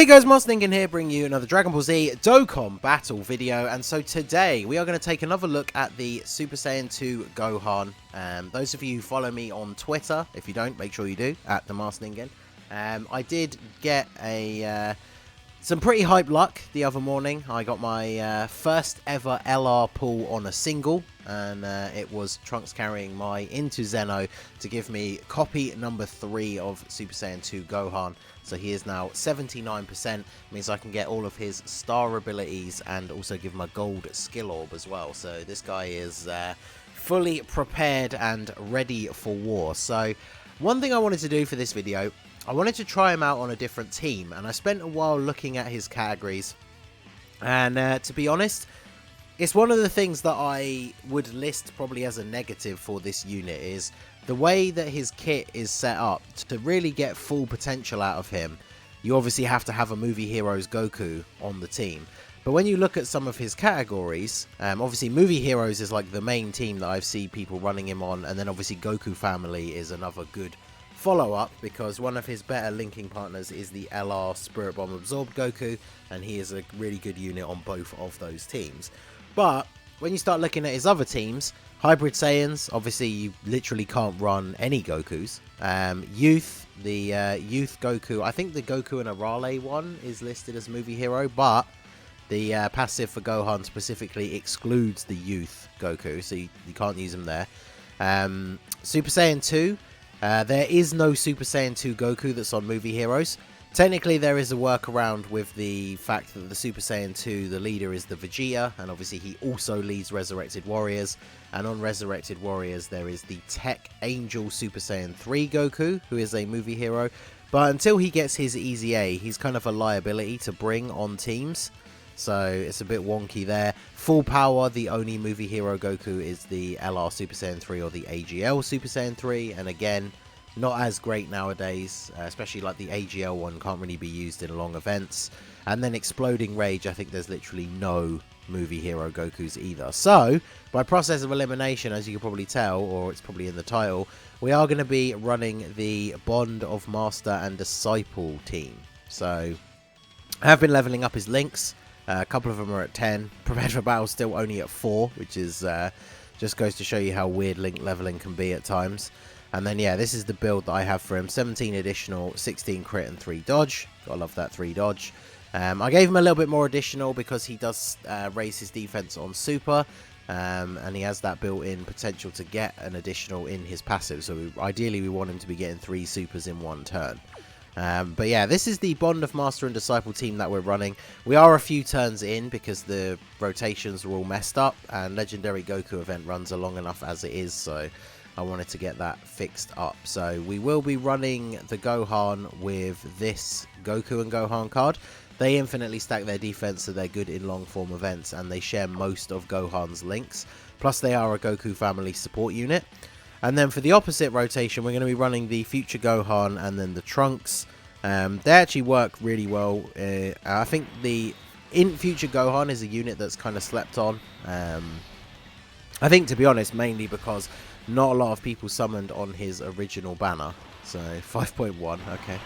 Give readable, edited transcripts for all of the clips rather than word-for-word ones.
Hey guys, Marsningan here, bringing you another Dragon Ball Z Dokkan battle video. And so today we are going to take another look at the Super Saiyan 2 Gohan. Those of you who follow me on Twitter, if you don't, make sure you do, at the Marsningan. I did get some pretty hype luck the other morning. I got my first ever LR pull on a single, and it was Trunks carrying my into Zeno to give me copy number 3 of Super Saiyan 2 Gohan. So he is now 79%, means I can get all of his star abilities and also give him a gold skill orb as well. So this guy is fully prepared and ready for war. So one thing I wanted to do for this video, I wanted to try him out on a different team, and I spent a while looking at his categories, and to be honest, it's one of the things that I would list probably as a negative for this unit is the way that his kit is set up. To really get full potential out of him, you obviously have to have a Movie Heroes Goku on the team. But when you look at some of his categories, obviously Movie Heroes is like the main team that I've seen people running him on, and then obviously Goku Family is another good follow-up, because one of his better linking partners is the LR Spirit Bomb Absorbed Goku, and he is a really good unit on both of those teams. But when you start looking at his other teams, Hybrid Saiyans, obviously you literally can't run any Gokus. Youth, the Youth Goku, I think the Goku and Arale one is listed as Movie Hero, but the passive for Gohan specifically excludes the Youth Goku, so you can't use him there. Super Saiyan 2, there is no Super Saiyan 2 Goku that's on Movie Heroes. Technically, there is a workaround with the fact that the Super Saiyan 2, the leader is the Vegeta, and obviously he also leads Resurrected Warriors. And on Resurrected Warriors, there is the Tech Angel Super Saiyan 3 Goku, who is a Movie Hero. But until he gets his Easy A, he's kind of a liability to bring on teams. So it's a bit wonky there. Full power, the only Movie Hero Goku is the LR Super Saiyan 3 or the AGL Super Saiyan 3. And again, not as great nowadays, especially like the AGL one can't really be used in long events. And then Exploding Rage, I think there's literally no Movie Hero Gokus either. So, by process of elimination, as you can probably tell, or it's probably in the title, we are going to be running the Bond of Master and Disciple team. So, I have been leveling up his links. A couple of them are at 10. Prepared for Battle still only at 4, which is just goes to show you how weird link leveling can be at times. And then, yeah, this is the build that I have for him. 17 additional, 16 crit, and 3 dodge. Gotta love that 3 dodge. I gave him a little bit more additional because he does raise his defense on super. And he has that built-in potential to get an additional in his passive. So ideally, we want him to be getting 3 supers in one turn. But yeah, this is the Bond of Master and Disciple team that we're running. We are a few turns in because the rotations are all messed up. And Legendary Goku event runs long enough as it is, so I wanted to get that fixed up. So we will be running the Gohan with this Goku and Gohan card. They infinitely stack their defense, so they're good in long form events, and they share most of Gohan's links. Plus they are a Goku Family support unit. And then for the opposite rotation, we're going to be running the Future Gohan and then the Trunks. They actually work really well. I think the Future Gohan is a unit that's kind of slept on. I think, to be honest, mainly because not a lot of people summoned on his original banner. So 5.1, okay.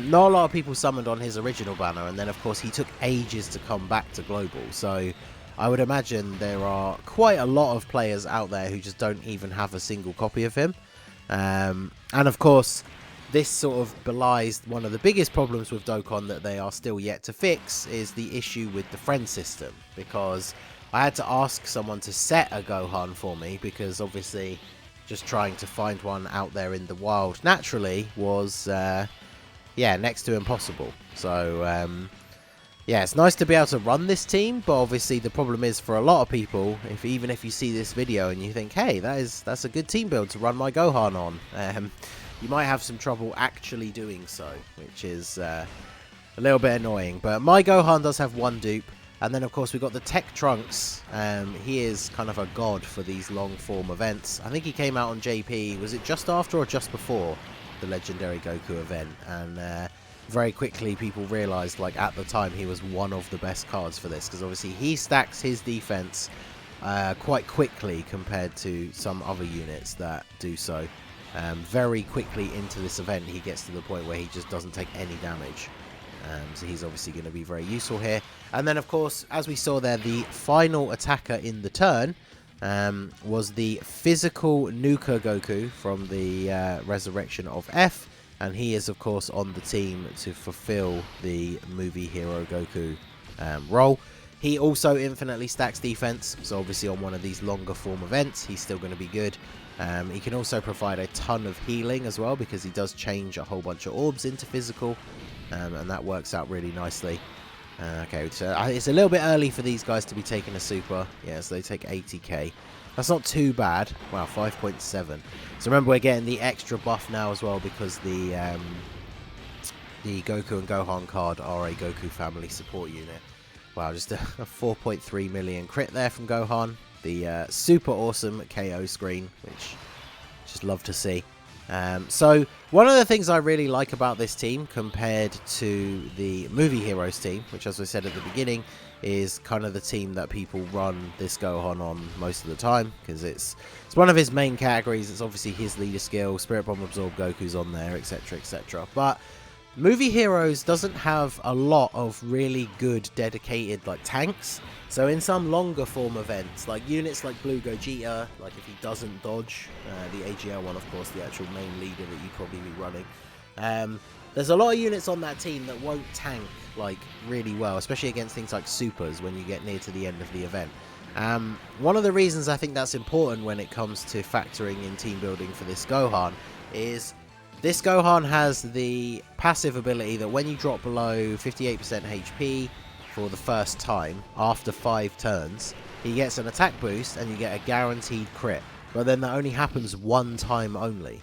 Not a lot of people summoned on his original banner, and then of course he took ages to come back to global. So I would imagine there are quite a lot of players out there who just don't even have a single copy of him. And of course, this sort of belies one of the biggest problems with Dokkan that they are still yet to fix, is the issue with the friend system. Because I had to ask someone to set a Gohan for me, because obviously just trying to find one out there in the wild naturally was, yeah, next to impossible. So, yeah, it's nice to be able to run this team, but obviously the problem is for a lot of people, even if you see this video and you think, hey, that's a good team build to run my Gohan on, you might have some trouble actually doing so, which is a little bit annoying. But my Gohan does have one dupe. And then, of course, we've got the Tech Trunks. He is kind of a god for these long-form events. I think he came out on JP, was it just after or just before the Legendary Goku event? And very quickly, people realized, like, at the time, he was one of the best cards for this. Because, obviously, he stacks his defense quite quickly compared to some other units that do so. Very quickly into this event, he gets to the point where he just doesn't take any damage. So he's obviously going to be very useful here. And then, of course, as we saw there, the final attacker in the turn was the physical Nuka Goku from the Resurrection of F. And he is, of course, on the team to fulfill the movie hero Goku role. He also infinitely stacks defense. So obviously on one of these longer form events, he's still going to be good. He can also provide a ton of healing as well, because he does change a whole bunch of orbs into physical. And that works out really nicely. Okay, so it's a little bit early for these guys to be taking a super. Yeah, so they take 80k. That's not too bad. Wow, 5.7. So remember, we're getting the extra buff now as well, because the Goku and Gohan card are a Goku family support unit. Wow, just a 4.3 million crit there from Gohan. The super awesome KO screen, which just love to see. So one of the things I really like about this team compared to the movie heroes team, which, as I said at the beginning, is kind of the team that people run this Gohan on most of the time, because it's one of his main categories. It's obviously his leader skill, Spirit Bomb Absorb Goku's on there, etc, etc. But movie heroes doesn't have a lot of really good dedicated like tanks. So in some longer form events, like units like Blue Gogeta, like if he doesn't dodge, the AGL one, of course, the actual main leader that you'd probably be running, there's a lot of units on that team that won't tank like really well, especially against things like supers when you get near to the end of the event. One of the reasons I think that's important when it comes to factoring in team building for this Gohan is this Gohan has the passive ability that when you drop below 58% HP for the first time after 5 turns, he gets an attack boost and you get a guaranteed crit. But then that only happens one time only.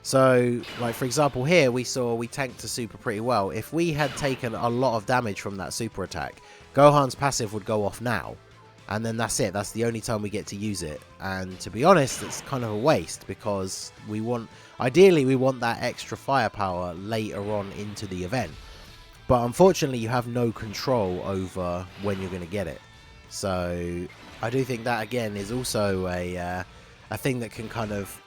So, like for example here, we tanked a super pretty well. If we had taken a lot of damage from that super attack, Gohan's passive would go off now. And then that's it. That's the only time we get to use it. And to be honest, it's kind of a waste, because ideally we want that extra firepower later on into the event. But unfortunately, you have no control over when you're going to get it. So I do think that, again, is also a thing that can kind of...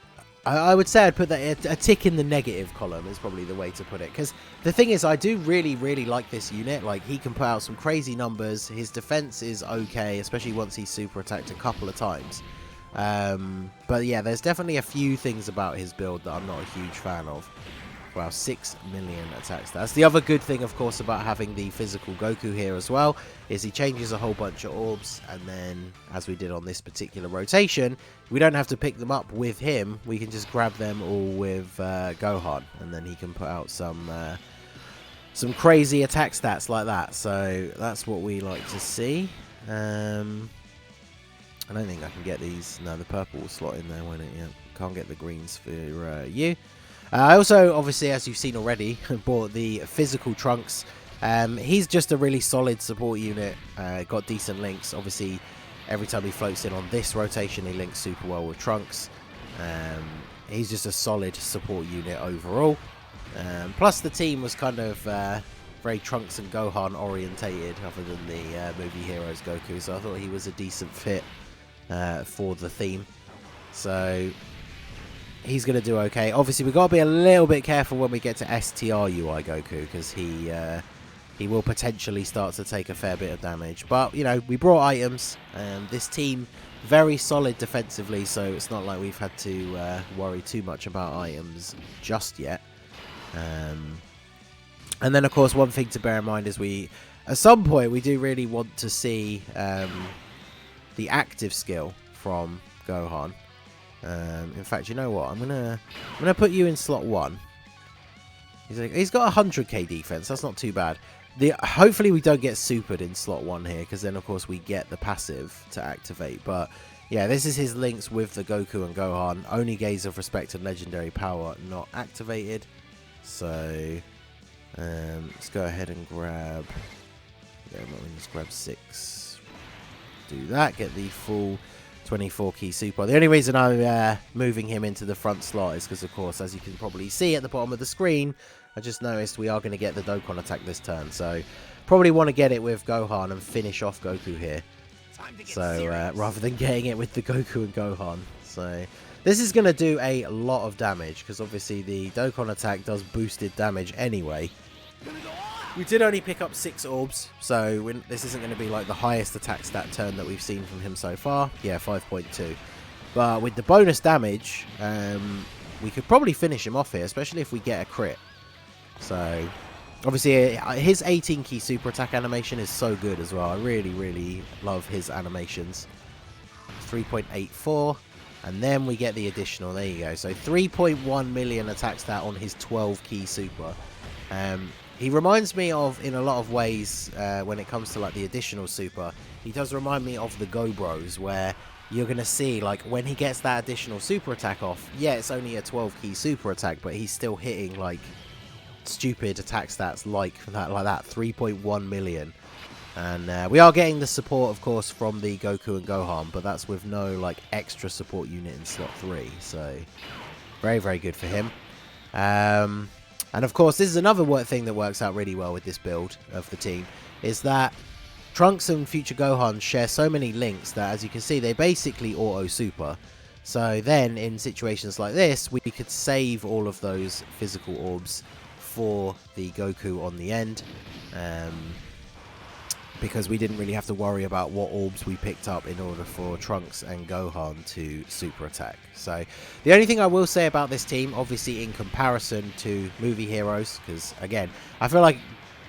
I would say I'd put that a tick in the negative column is probably the way to put it. Because the thing is, I do really, really like this unit. Like, he can put out some crazy numbers. His defense is okay, especially once he's super attacked a couple of times. But yeah, there's definitely a few things about his build that I'm not a huge fan of. Wow, 6 million attack stats. The other good thing, of course, about having the physical Goku here as well is he changes a whole bunch of orbs, and then, as we did on this particular rotation, we don't have to pick them up with him. We can just grab them all with Gohan, and then he can put out some crazy attack stats like that. So that's what we like to see. I don't think I can get these. No, the purple will slot in there, won't it? Yeah, can't get the greens for you. I also, obviously, as you've seen already, bought the physical Trunks. He's just a really solid support unit. Got decent links. Obviously, every time he floats in on this rotation, he links super well with Trunks. He's just a solid support unit overall. Plus, the team was kind of very Trunks and Gohan orientated, other than the movie heroes Goku. So I thought he was a decent fit for the theme. So he's going to do okay. Obviously, we've got to be a little bit careful when we get to STR UI Goku, because he will potentially start to take a fair bit of damage. But, you know, we brought items. This team, very solid defensively, so it's not like we've had to worry too much about items just yet. And then, of course, one thing to bear in mind is at some point, we do really want to see the active skill from Gohan. In fact, you know what? I'm gonna put you in slot 1. He's got 100k defense. That's not too bad. Hopefully we don't get supered in slot 1 here, because then of course we get the passive to activate. But yeah, this is his links with the Goku and Gohan. Only Gaze of Respect and Legendary Power not activated. So let's go ahead and grab. Yeah, let's grab 6. Do that. Get the full 24 key super. The only reason I'm moving him into the front slot is because, of course, as you can probably see at the bottom of the screen, I just noticed we are going to get the Dokkan attack this turn. So probably want to get it with Gohan and finish off Goku here. So rather than getting it with the Goku and Gohan. So this is going to do a lot of damage, because obviously the Dokkan attack does boosted damage anyway. We did only pick up 6 orbs, so this isn't going to be like the highest attack stat turn that we've seen from him so far. Yeah, 5.2. But with the bonus damage, we could probably finish him off here, especially if we get a crit. So, obviously, his 18 key super attack animation is so good as well. I really, really love his animations. 3.84. And then we get the additional. There you go. So 3.1 million attack stat on his 12 key super. He reminds me of, in a lot of ways, when it comes to like the additional super, he does remind me of the Go Bros, where you're going to see, like, when he gets that additional super attack off, yeah, it's only a 12 key super attack, but he's still hitting, like, stupid attack stats like that, 3.1 million. And we are getting the support, of course, from the Goku and Gohan, but that's with no, like, extra support unit in slot 3, so very, very good for him. And, of course, this is another thing that works out really well with this build of the team, is that Trunks and Future Gohan share so many links that, as you can see, they basically auto-super. So then, in situations like this, we could save all of those physical orbs for the Goku on the end. Because we didn't really have to worry about what orbs we picked up in order for Trunks and Gohan to super attack. So the only thing I will say about this team, obviously in comparison to movie heroes, because again, I feel like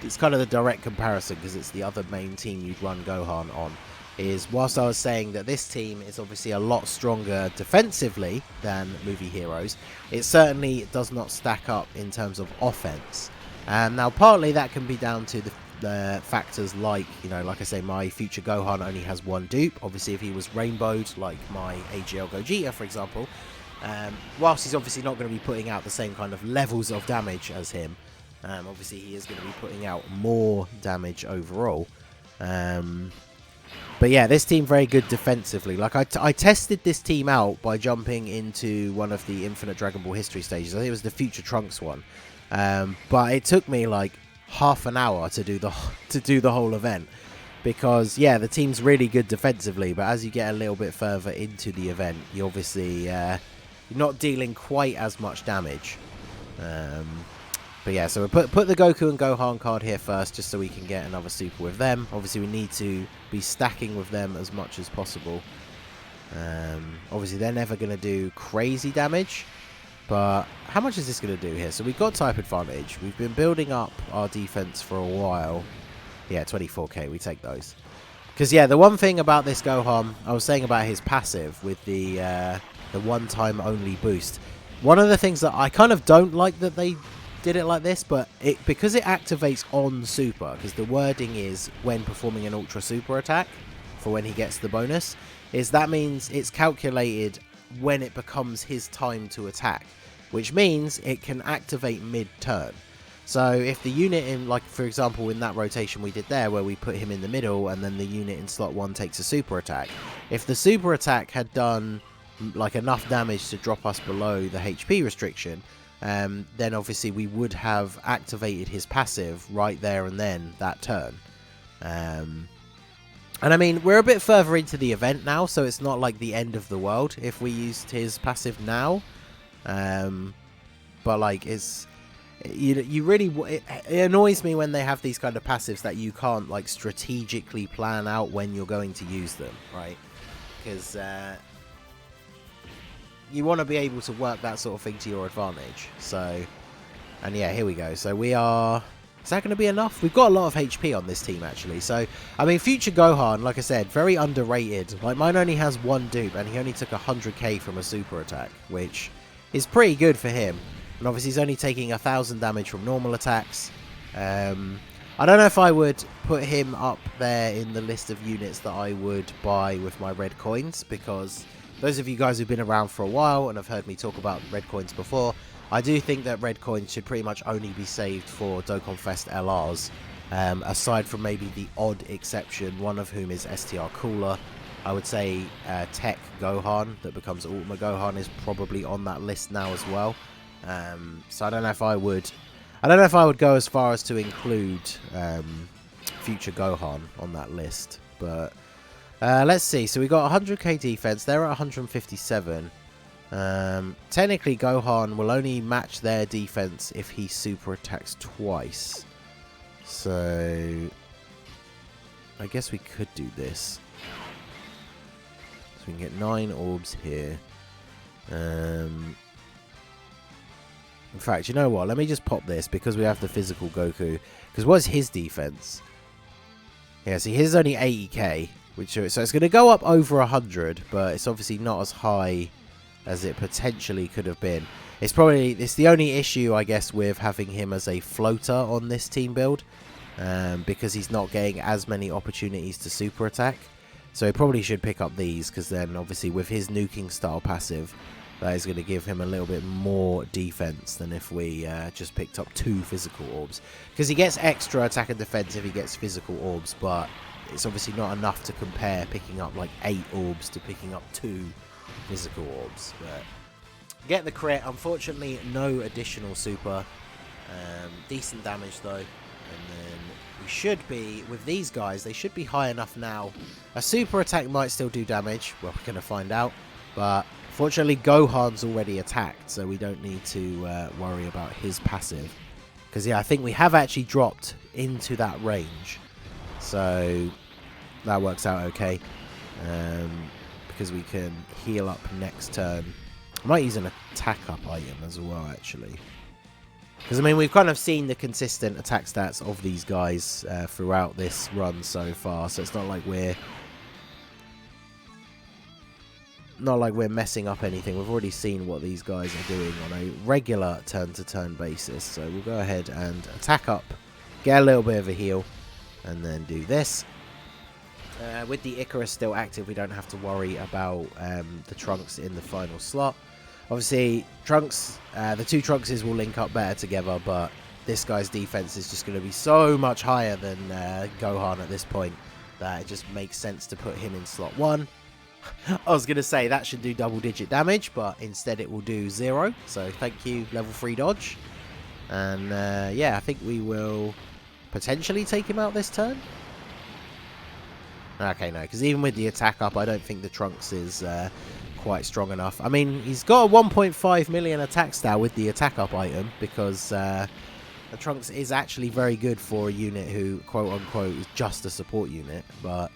it's kind of the direct comparison because it's the other main team you'd run Gohan on, is whilst I was saying that this team is obviously a lot stronger defensively than movie heroes, it certainly does not stack up in terms of offense. Now partly that can be down to the factors like, you know, like I say, my Future Gohan only has 1 dupe. Obviously if he was rainbowed like my AGL Gogeta, for example, whilst he's obviously not going to be putting out the same kind of levels of damage as him, obviously he is going to be putting out more damage overall. But yeah, this team very good defensively. Like I tested this team out by jumping into one of the Infinite Dragon Ball History stages. I think it was the Future Trunks one. But it took me like half an hour to do the whole event, because yeah, the team's really good defensively, but as you get a little bit further into the event, you obviously you're not dealing quite as much damage. But yeah, so we'll put the Goku and Gohan card here first, just so we can get another super with them. Obviously we need to be stacking with them as much as possible. Obviously they're never going to do crazy damage, but how much is this going to do here? So we've got type advantage. We've been building up our defense for a while. Yeah, 24k, we take those. Because yeah, the one thing about this Gohan, I was saying about his passive with the one-time only boost. One of the things that I kind of don't like that they did it like this, but because it activates on super, because the wording is when performing an ultra super attack for when he gets the bonus, is that means it's calculated when it becomes his time to attack, which means it can activate mid-turn. So if the unit in, like for example in that rotation we did there where we put him in the middle and then the unit in slot 1 takes a super attack, if the super attack had done like enough damage to drop us below the HP restriction, then obviously we would have activated his passive right there and then that turn. And I mean, we're a bit further into the event now, so it's not like the end of the world if we used his passive now. But like, you really, it annoys me when they have these kind of passives that you can't like strategically plan out when you're going to use them, right? Because you want to be able to work that sort of thing to your advantage. So, and yeah, here we go. So we are... Is that going to be enough? We've got a lot of HP on this team, actually. So, I mean, Future Gohan, like I said, very underrated. Like, mine only has 1 dupe, and he only took 100k from a super attack, which is pretty good for him. And obviously, he's only taking 1,000 damage from normal attacks. I don't know if I would put him up there in the list of units that I would buy with my red coins, because those of you guys who've been around for a while and have heard me talk about red coins before, I do think that red coins should pretty much only be saved for Dokkan Fest LRs, aside from maybe the odd exception, one of whom is STR Cooler. I would say Tech Gohan that becomes Ultima Gohan is probably on that list now as well. So I don't know if I would go as far as to include Future Gohan on that list, but let's see. So we got 100k defense. They're at 157. Technically Gohan will only match their defense if he super attacks twice. So I guess we could do this. So we can get 9 orbs here. In fact, you know what? Let me just pop this because we have the physical Goku. Because what's his defense? Yeah, see, his is only 80k, so it's going to go up over 100, but it's obviously not as high as it potentially could have been. It's the only issue, I guess, with having him as a floater on this team build, because he's not getting as many opportunities to super attack. So he probably should pick up these, because then obviously with his nuking style passive, that is going to give him a little bit more defense than if we just picked up 2 physical orbs. Because he gets extra attack and defense if he gets physical orbs, but it's obviously not enough to compare picking up like 8 orbs to picking up 2 physical orbs. But get the crit. Unfortunately, no additional super. Decent damage though. And then we should be, with these guys, they should be high enough now. A super attack might still do damage. Well, we're going to find out. But fortunately, Gohan's already attacked, so we don't need to worry about his passive. Because, yeah, I think we have actually dropped into that range. So that works out okay. Because we can heal up next turn. I might use an attack up item as well, actually. Because, I mean, we've kind of seen the consistent attack stats of these guys throughout this run so far. So it's not like we're messing up anything. We've already seen what these guys are doing on a regular turn-to-turn basis. So we'll go ahead and attack up, get a little bit of a heal, and then do this. With the Icarus still active, we don't have to worry about the Trunks in the final slot. Obviously, Trunks, the 2 Trunkses will link up better together, but this guy's defense is just going to be so much higher than Gohan at this point that it just makes sense to put him in slot 1. I was going to say that should do double-digit damage, but instead it will do 0. So thank you, level 3 dodge. And yeah, I think we will potentially take him out this turn. Okay, no, because even with the attack up, I don't think the Trunks is quite strong enough. I mean, he's got a 1.5 million attack stat with the attack up item, because the Trunks is actually very good for a unit who, quote-unquote, is just a support unit, but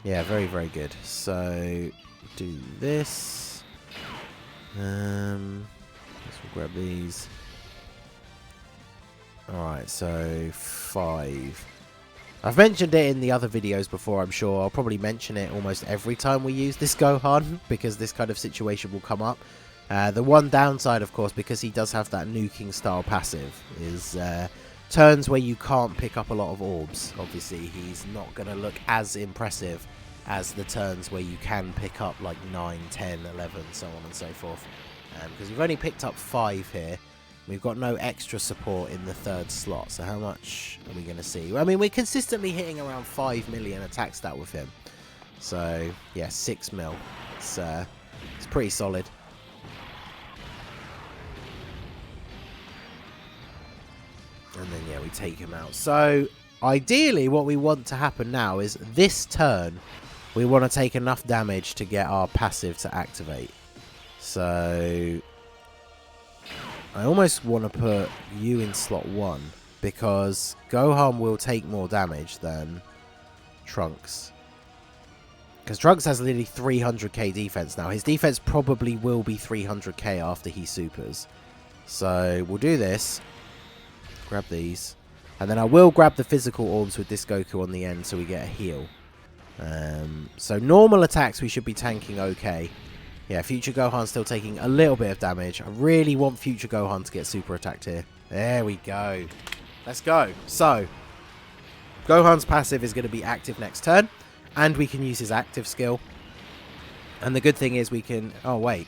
yeah, very, very good. So, do this. Let's grab these. Alright, so 5. I've mentioned it in the other videos before, I'm sure. I'll probably mention it almost every time we use this Gohan, because this kind of situation will come up. The one downside, of course, because he does have that nuking style passive, is turns where you can't pick up a lot of orbs. Obviously, he's not going to look as impressive as the turns where you can pick up like 9, 10, 11, so on and so forth. Because we've only picked up 5 here. We've got no extra support in the 3rd slot, so how much are we going to see? I mean, we're consistently hitting around 5 million attack stat with him. So, yeah, 6 mil. It's pretty solid. And then, yeah, we take him out. So, ideally, what we want to happen now is this turn, we want to take enough damage to get our passive to activate. So I almost want to put you in slot 1, because Gohan will take more damage than Trunks. Because Trunks has literally 300k defense now. His defense probably will be 300k after he supers. So we'll do this. Grab these. And then I will grab the physical orbs with this Goku on the end so we get a heal. So normal attacks we should be tanking okay. Yeah, Future Gohan's still taking a little bit of damage. I really want Future Gohan to get super attacked here. There we go. Let's go. So, Gohan's passive is going to be active next turn. And we can use his active skill. And the good thing is we can... Oh, wait.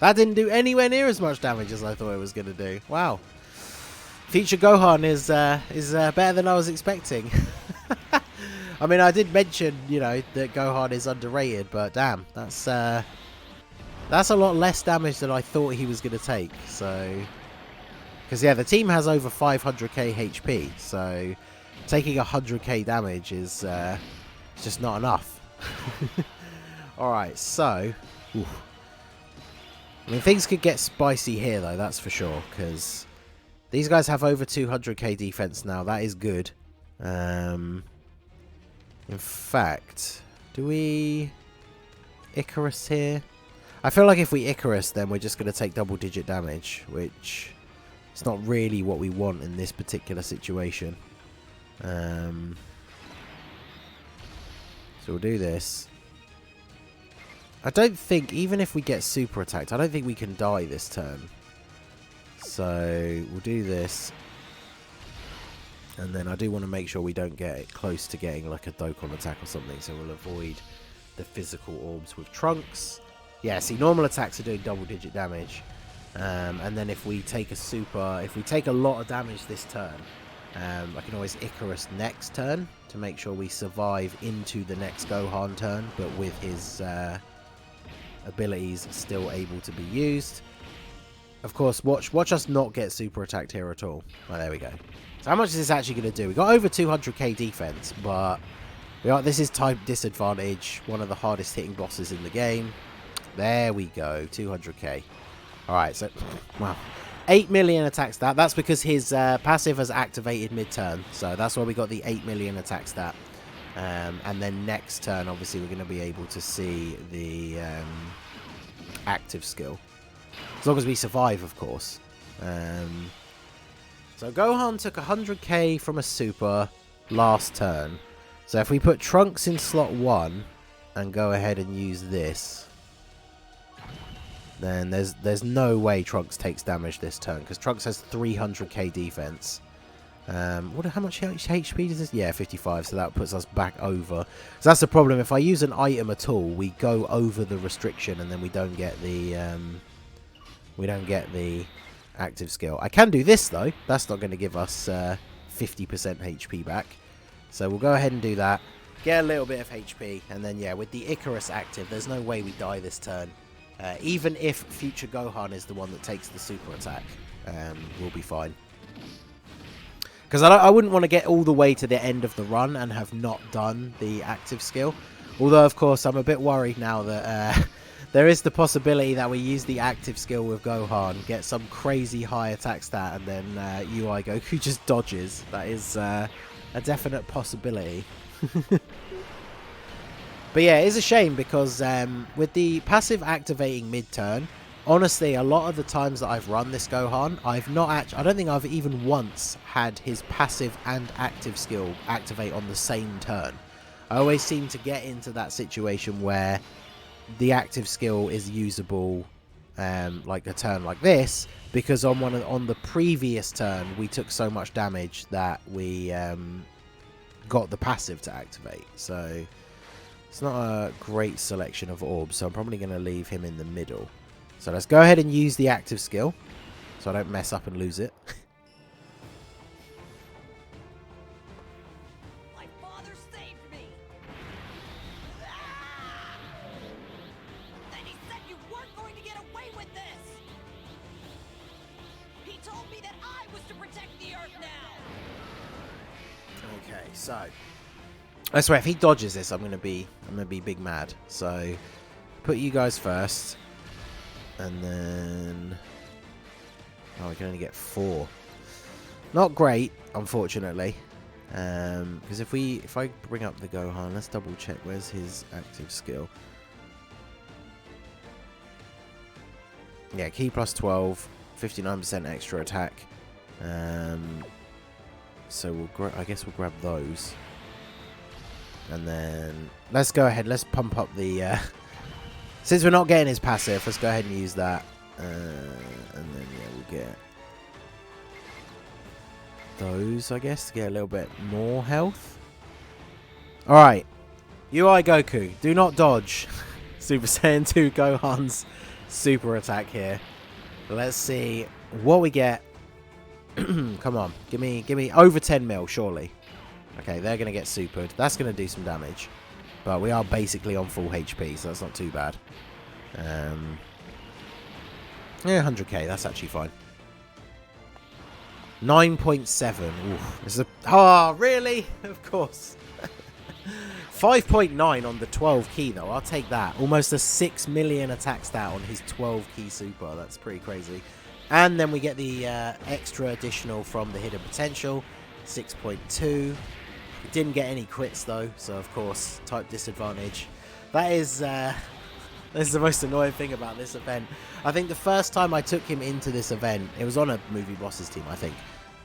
That didn't do anywhere near as much damage as I thought it was going to do. Wow. Future Gohan is better than I was expecting. I mean, I did mention, you know, that Gohan is underrated. But damn, that's a lot less damage than I thought he was going to take. So, because yeah, the team has over 500k HP, so taking 100k damage is just not enough. All right, so, oof. I mean, things could get spicy here though, that's for sure. Because These guys have over 200k defense now. That is good. In fact, do we Icarus here? I feel like if we Icarus, then we're just going to take double-digit damage, which is not really what we want in this particular situation. So we'll do this. I don't think, even if we get super attacked, I don't think we can die this turn. So we'll do this. And then I do want to make sure we don't get close to getting like a Dokkan attack or something. So we'll avoid the physical orbs with Trunks. Yeah, see, normal attacks are doing double-digit damage. And then if we take a super, if we take a lot of damage this turn, I can always Icarus next turn to make sure we survive into the next Gohan turn, but with his abilities still able to be used. Of course, watch us not get super attacked here at all. Well, there we go. So how much is this actually going to do? We got over 200k defense, but this is type disadvantage, one of the hardest hitting bosses in the game. There we go, 200k. Alright, so, wow. 8 million attack stat. That's because his passive has activated mid-turn. So that's why we got the 8 million attack stat. And then next turn, obviously, we're going to be able to see the active skill. As long as we survive, of course. So Gohan took 100k from a super last turn. So if we put Trunks in slot 1 and go ahead and use this, then there's no way Trunks takes damage this turn, because Trunks has 300k defense. How much HP does this? Yeah, 55, so that puts us back over. So that's the problem. If I use an item at all, we go over the restriction, and then we don't get the active skill. I can do this though. That's not going to give us 50% HP back. So we'll go ahead and do that. Get a little bit of HP, and then yeah, with the Icarus active, there's no way we die this turn. Even if future Gohan is the one that takes the super attack, we'll be fine. Because I wouldn't want to get all the way to the end of the run and have not done the active skill. Although, of course, I'm a bit worried now that there is the possibility that we use the active skill with Gohan, get some crazy high attack stat, and then UI Goku just dodges. That is a definite possibility. But yeah, it is a shame because with the passive activating mid-turn, honestly, a lot of the times that I've run this Gohan, I don't think I've even once had his passive and active skill activate on the same turn. I always seem to get into that situation where the active skill is usable like a turn like this, because on the previous turn we took so much damage that we got the passive to activate. So it's not a great selection of orbs, so I'm probably going to leave him in the middle. So let's go ahead and use the active skill, so I don't mess up and lose it. My father saved me. Then he said you weren't going to get away with this. He told me that I was to protect the Earth now. Okay, so I swear if he dodges this, I'm gonna be big mad. So put you guys first, and then we can only get 4. Not great, unfortunately. Because if I bring up the Gohan, let's double check where's his active skill. Yeah, key plus 12, 59% extra attack. So I guess we'll grab those. And then let's go ahead. Let's pump up the. Since we're not getting his passive, let's go ahead and use that. And then yeah, we'll get those, I guess, to get a little bit more health. All right, UI Goku, do not dodge. Super Saiyan 2 Gohan's super attack here. Let's see what we get. Come on, give me over 10 mil, surely. Okay, they're going to get supered. That's going to do some damage. But we are basically on full HP, so that's not too bad. Yeah, 100k, that's actually fine. 9.7. Oof. This is oh, really? Of course. 5.9 on the 12 key, though. I'll take that. Almost a 6 million attack stat on his 12 key super. That's pretty crazy. And then we get the extra additional from the hidden potential, 6.2. We didn't get any crits though, so of course, type disadvantage. That is the most annoying thing about this event. I think the first time I took him into this event, it was on a movie bosses team, I think.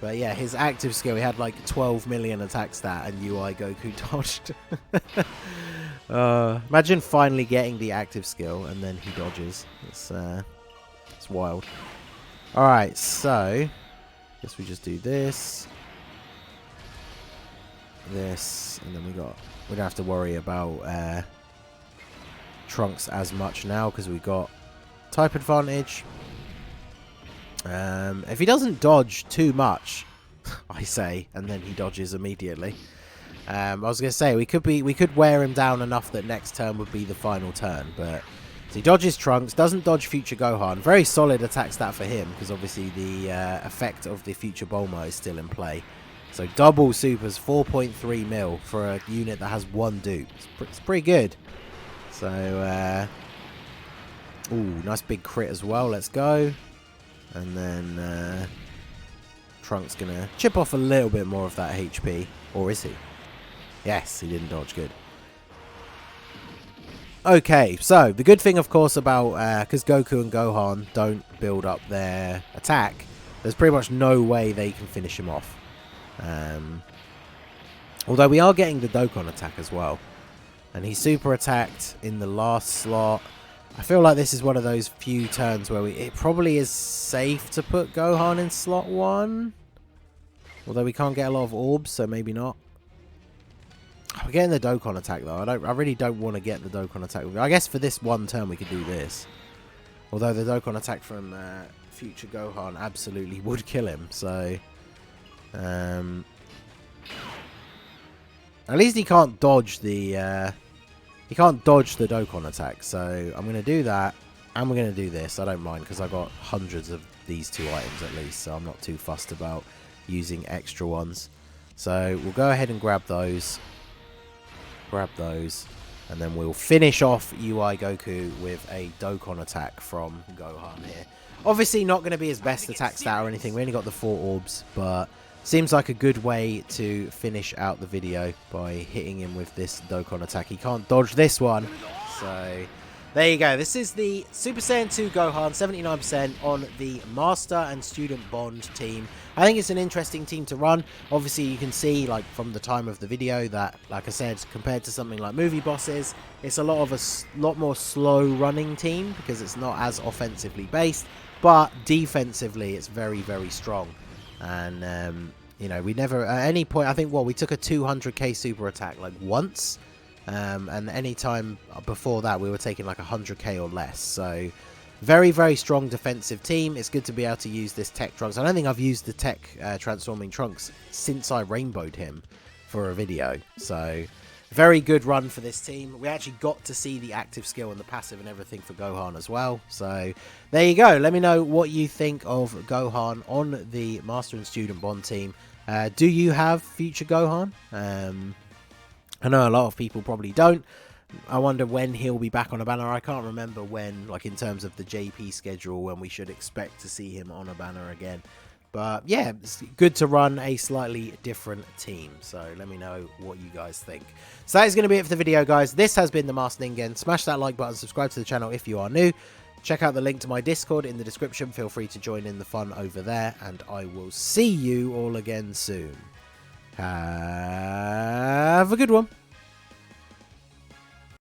But yeah, his active skill, he had like 12 million attack stat and UI Goku dodged. Imagine finally getting the active skill and then he dodges. It's wild. Alright, so guess we just do this. This, and then we don't have to worry about Trunks as much now because we got type advantage. If he doesn't dodge too much, I say, and then he dodges immediately. I was gonna say we could wear him down enough that next turn would be the final turn, but so he dodges Trunks, doesn't dodge Future Gohan. Very solid attack stat for him because obviously the effect of the Future Bulma is still in play. So double supers, 4.3 mil for a unit that has one dupe. It's pretty good. So, ooh, nice big crit as well. Let's go. And then Trunks gonna chip off a little bit more of that HP. Or is he? Yes, he didn't dodge. Good. Okay, so the good thing, of course, about because Goku and Gohan don't build up their attack, there's pretty much no way they can finish him off. Although we are getting the Dokkan attack as well. And he super attacked in the last slot. I feel like this is one of those few turns where it probably is safe to put Gohan in slot 1. Although we can't get a lot of orbs, so maybe not. We're getting the Dokkan attack though. I really don't want to get the Dokkan attack. I guess for this one turn we could do this. Although the Dokkan attack from Future Gohan absolutely would kill him. So at least he can't dodge the Dokkan attack. So I'm gonna do that, and we're gonna do this. I don't mind because I got hundreds of these two items at least, so I'm not too fussed about using extra ones. So we'll go ahead and grab those. And then we'll finish off UI Goku with a Dokkan attack from Gohan here. Obviously not going to be his best attack stat or anything. We only got the 4 orbs, but seems like a good way to finish out the video by hitting him with this Dokkan attack. He can't dodge this one, so there you go. This is the Super Saiyan 2 Gohan, 79% on the Master and Student Bond team. I think it's an interesting team to run. Obviously, you can see, like, from the time of the video that, like I said, compared to something like Movie Bosses, it's a lot more slow-running team because it's not as offensively based, but defensively, it's very, very strong. And, you know, we never, at any point, I think, we took a 200k super attack, like, once. And any time before that, we were taking, like, 100k or less. So very, very strong defensive team. It's good to be able to use this tech Trunks. I don't think I've used the tech transforming Trunks since I rainbowed him for a video. So very good run for this team. We actually got to see the active skill and the passive and everything for Gohan as well. So there you go. Let me know what you think of Gohan on the Master and Student Bond team. Do you have Future Gohan? I know a lot of people probably don't. I wonder when he'll be back on a banner. I can't remember when, like in terms of the JP schedule, when we should expect to see him on a banner again. But yeah, it's good to run a slightly different team. So let me know what you guys think. So that is going to be it for the video, guys. This has been the Master Ningen. Smash that like button, subscribe to the channel if you are new. Check out the link to my Discord in the description. Feel free to join in the fun over there. And I will see you all again soon. Have a good one.